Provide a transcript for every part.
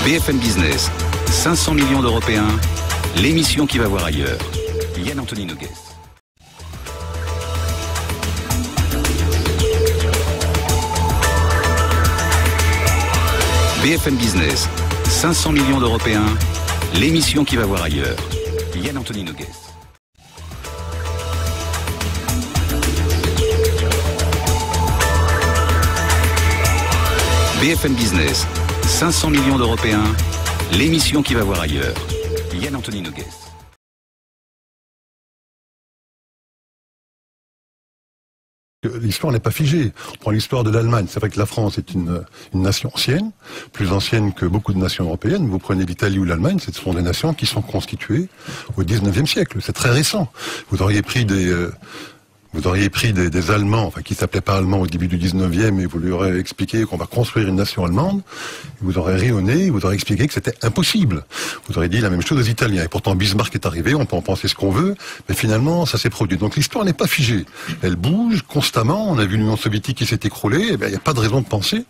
BFM Business, 500 millions d'Européens, l'émission qui va voir ailleurs. Yann Anthony Noguès. BFM Business, 500 millions d'Européens, l'émission qui va voir ailleurs. Yann Anthony Noguès. BFM Business, 500 millions d'Européens, l'émission qui va voir ailleurs. Yann Anthony Noguès. L'histoire n'est pas figée. On prend l'histoire de l'Allemagne. C'est vrai que la France est une nation ancienne, plus ancienne que beaucoup de nations européennes. Vous prenez l'Italie ou l'Allemagne, ce sont des nations qui sont constituées au 19e siècle. C'est très récent. Vous auriez pris des Allemands, enfin qui s'appelaient pas Allemands au début du 19e, et vous leur aurez expliqué qu'on va construire une nation allemande, vous aurez ri au nez, vous aurez expliqué que c'était impossible. Vous aurez dit la même chose aux Italiens. Et pourtant Bismarck est arrivé, on peut en penser ce qu'on veut, mais finalement ça s'est produit. Donc l'histoire n'est pas figée. Elle bouge constamment. On a vu l'Union soviétique qui s'est écroulée. Il n'y a pas de raison de penser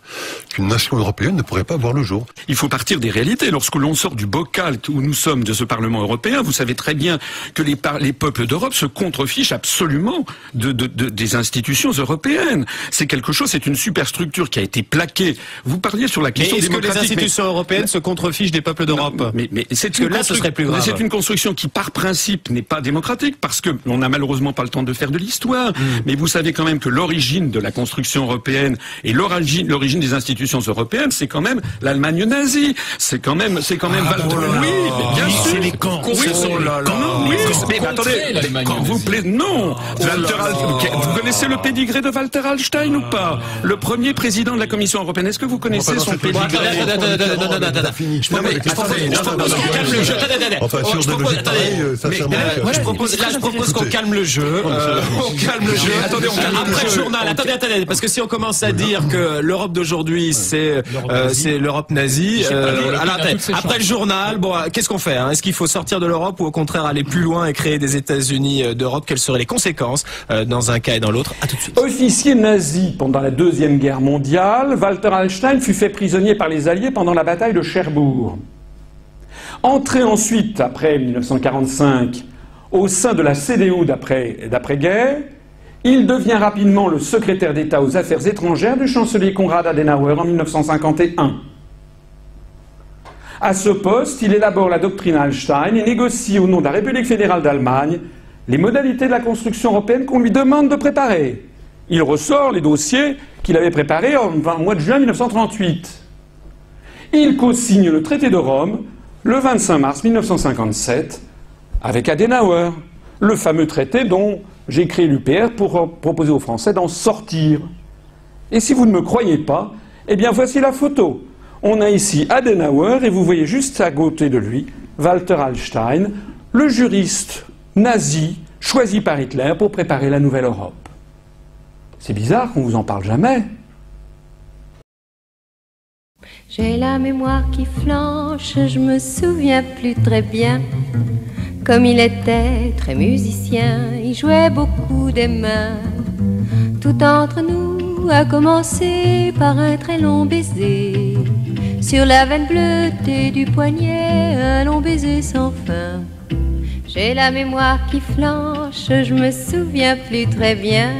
qu'une nation européenne ne pourrait pas voir le jour. Il faut partir des réalités. Lorsque l'on sort du bocal où nous sommes de ce Parlement européen, vous savez très bien que les peuples d'Europe se contrefichent absolument des institutions européennes. C'est quelque chose, c'est une superstructure qui a été plaquée. Vous parliez sur la question démocratique. Est-ce que les institutions européennes se contrefichent des peuples d'Europe? Mais c'est que là, ce serait plus grave. C'est une construction qui, par principe, n'est pas démocratique, parce que on n'a malheureusement pas le temps de faire de l'histoire. Mais vous savez quand même que l'origine de la construction européenne et l'origine des institutions européennes, c'est quand même l'Allemagne nazie. C'est quand même Walter. Oui, mais bien sûr. C'est les camps. Oui, mais attendez, quand vous plaît, non. Vous connaissez le pédigré de Walter Hallstein ou pas? Le premier président de la Commission européenne. Est-ce que vous connaissez son pédigré? Je propose qu'on calme le jeu. On calme le jeu. Après le journal. Attendez, parce que si on commence à dire que l'Europe d'aujourd'hui c'est l'Europe nazie, après le journal, bon, qu'est-ce qu'on fait? Est-ce qu'il faut sortir de l'Europe ou au contraire aller plus loin et créer des États-Unis d'Europe? Quelles seraient les conséquences dans un cas et dans l'autre? À tout de suite. Officier nazi pendant la Deuxième Guerre mondiale, Walter Hallstein fut fait prisonnier par les Alliés pendant la bataille de Cherbourg. Entré ensuite, après 1945, au sein de la CDU d'après-guerre, il devient rapidement le secrétaire d'État aux Affaires étrangères du chancelier Konrad Adenauer en 1951. À ce poste, il élabore la doctrine Hallstein et négocie au nom de la République fédérale d'Allemagne les modalités de la construction européenne qu'on lui demande de préparer. Il ressort les dossiers qu'il avait préparés au mois de juin 1938. Il co-signe le traité de Rome le 25 mars 1957 avec Adenauer, le fameux traité dont j'ai créé l'UPR pour proposer aux Français d'en sortir. Et si vous ne me croyez pas, eh bien voici la photo. On a ici Adenauer et vous voyez juste à côté de lui Walter Hallstein, le juriste nazi choisi par Hitler pour préparer la nouvelle Europe. C'est bizarre qu'on vous en parle jamais. J'ai la mémoire qui flanche, je me souviens plus très bien. Comme il était très musicien, il jouait beaucoup des mains. Tout entre nous a commencé par un très long baiser. Sur la veine bleutée du poignet, un long baiser sans fin. J'ai la mémoire qui flanche, je me souviens plus très bien.